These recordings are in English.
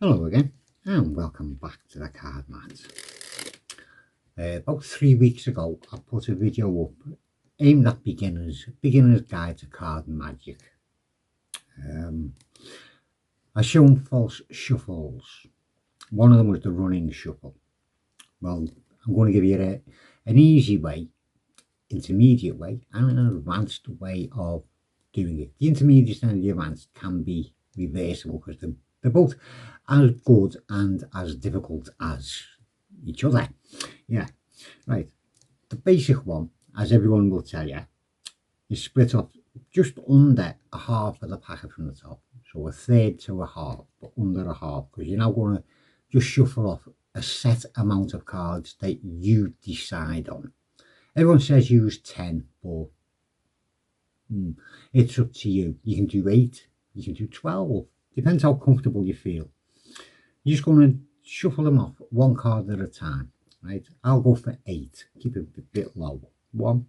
Hello again and welcome back to the card mat. About 3 weeks ago I put a video up aimed at beginners guide to card magic. I shown false shuffles. One of them was the running shuffle. Well, I'm going to give you an easy way, intermediate way and an advanced way of doing it. The intermediate and the advanced can be reversible because they're both as good and as difficult as each other. Yeah, right. The basic one, as everyone will tell you, is split up just under a half of the packet from the top. So a third to a half, but under a half, because you're now going to just shuffle off a set amount of cards that you decide on. Everyone says use 10, but it's up to you. You can do 8, you can do 12, depends how comfortable you feel. You're just going to shuffle them off one card at a time, right? I'll go for 8, keep it a bit low. 1,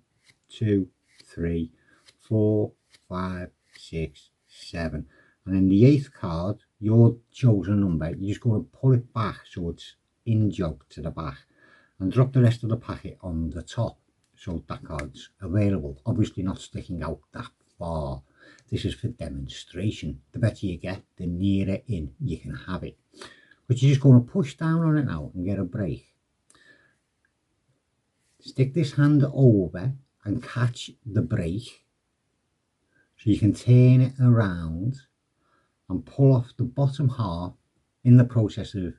2, 3, 4, 5, 6, 7. And then the 8th card, your chosen number, you're just going to pull it back so it's in jog to the back and drop the rest of the packet on the top so that card's available. Obviously not sticking out that far. This is for demonstration. The better you get, the nearer in you can have it. But you're just going to push down on it now and get a break. Stick this hand over and catch the break. So you can turn it around and pull off the bottom half. In the process of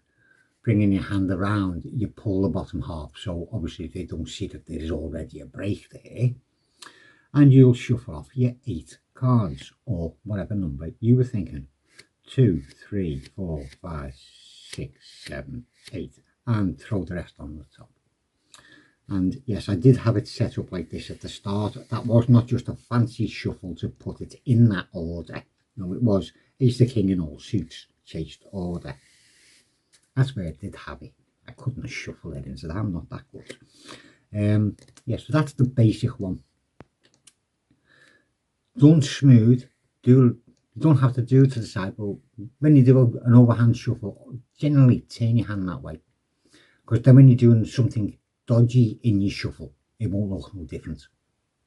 bringing your hand around, you pull the bottom half. So obviously they don't see that there's already a break there. And you'll shuffle off your 8 cards or whatever number you were thinking. 2, 3, 4, 5, 6, 7, 8, and throw the rest on the top. And yes, I did have it set up like this at the start. That was not just a fancy shuffle to put it in that order. No, it was ace the king in all suits chased order. That's where I did have it. I couldn't shuffle it in, so I'm not that good. Yeah, so that's the basic one. Done smooth. You don't have to do it to the side, but when you do an overhand shuffle, generally turn your hand that way, because then when you're doing something dodgy in your shuffle, it won't look no different.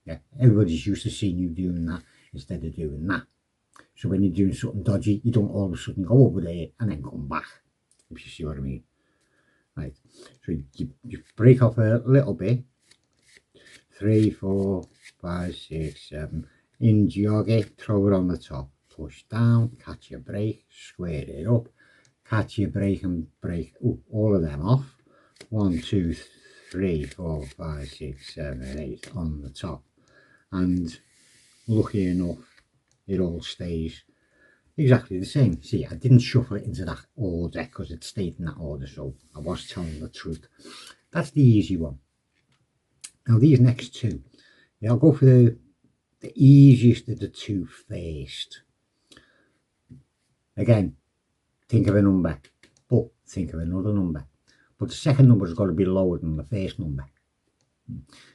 Yeah, everybody's used to seeing you doing that instead of doing that. So when you're doing something dodgy, you don't all of a sudden go over there and then come back, if you see what I mean. Right, so you break off a little bit. 3, 4, 5, 6, 7. In jog it, throw it on the top, push down, catch your break, square it up, catch your break and break all of them off. 1, 2, 3, 4, 5, 6, 7, 8 on the top. And lucky enough, it all stays exactly the same. See, I didn't shuffle it into that order because it stayed in that order, so I was telling the truth. That's the easy one. Now these next two, yeah, I'll go for the easiest of the two first. Again, think of a number, but think of another number. But the second number has got to be lower than the first number.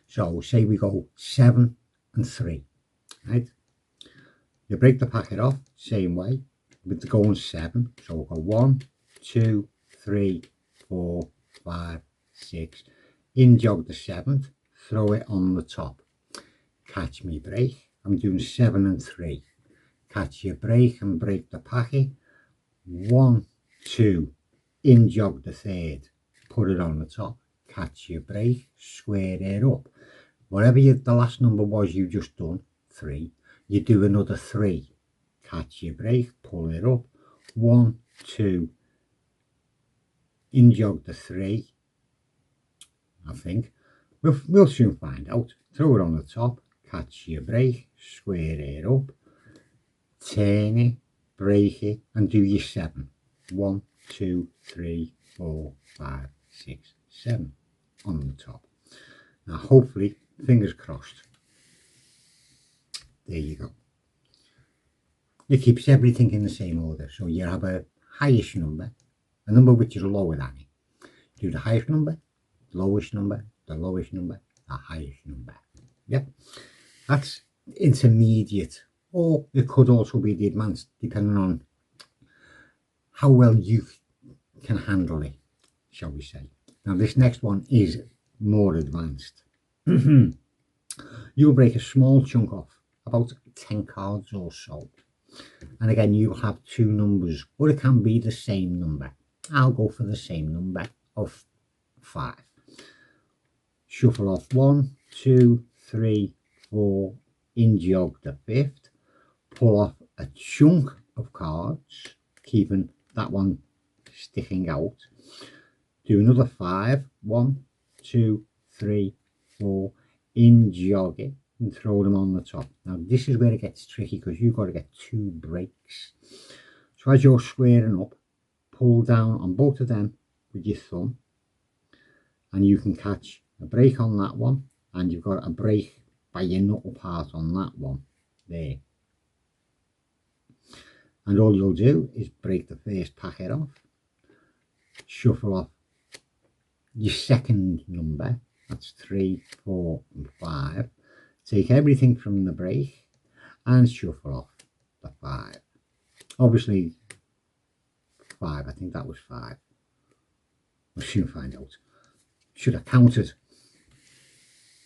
So say we go 7 and 3, right? You break the packet off, same way, with the going 7. So we'll go 1, 2, 3, 4, 5, 6. In jog the 7th, throw it on the top. Catch me break. I'm doing 7 and 3. Catch your break and break the packet. 1, 2. In jog the 3rd. Put it on the top. Catch your break. Square it up. Whatever the last number was you just done, 3. You do another 3. Catch your break. Pull it up. 1, 2. In jog the 3. I think. We'll soon find out. Throw it on the top. Catch your break, square it up, turn it, break it, and do your 7. 1, 2, 3, 4, 5, 6, 7 on the top. Now, hopefully, fingers crossed. There you go. It keeps everything in the same order. So you have a highest number, a number which is lower than it. Do the highest number, lowest number, the lowest number, the highest number. Yep. That's intermediate, or it could also be the advanced, depending on how well you can handle it, shall we say. Now this next one is more advanced. You'll break a small chunk off, about 10 cards or so. And again, you'll have two numbers, or it can be the same number. I'll go for the same number of 5. Shuffle off 1, 2, 3, 4, in jog the 5th. Pull off a chunk of cards, keeping that one sticking out. Do another 5, 1, 2, 3, 4, in jog it and throw them on the top. Now this is where it gets tricky because you've got to get 2 breaks. So as you're squaring up, pull down on both of them with your thumb, and you can catch a break on that one, and you've got a break by your knuckle part on that one there. And all you'll do is break the first packet off, shuffle off your second number, that's 3, 4 and 5, take everything from the break and shuffle off the 5. Obviously 5, I think that was 5. We'll soon find out. Should have counted.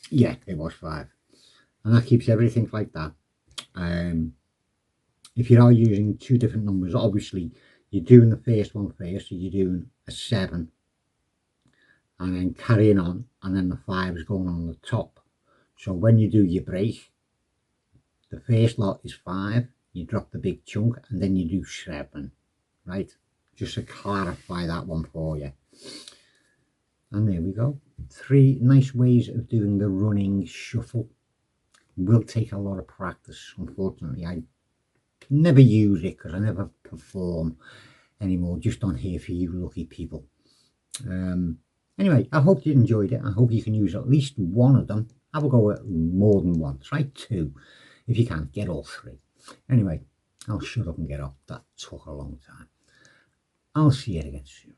Yeah, it was 5. And that keeps everything like that. If you are using 2 different numbers, obviously you're doing the first one first, so you're doing a 7 and then carrying on, and then the 5 is going on the top. So when you do your break, the first lot is 5, you drop the big chunk, and then you do 7, right? Just to clarify that one for you. And there we go. 3 nice ways of doing the running shuffle. Will take a lot of practice. Unfortunately, I never use it because I never perform anymore, just on here for you lucky people. Anyway, I hope you enjoyed it. I hope you can use at least one of them. Have a go at more than one. Try 2. If you can't, get all 3. Anyway, I'll shut up and get off. That took a long time. I'll see you again soon.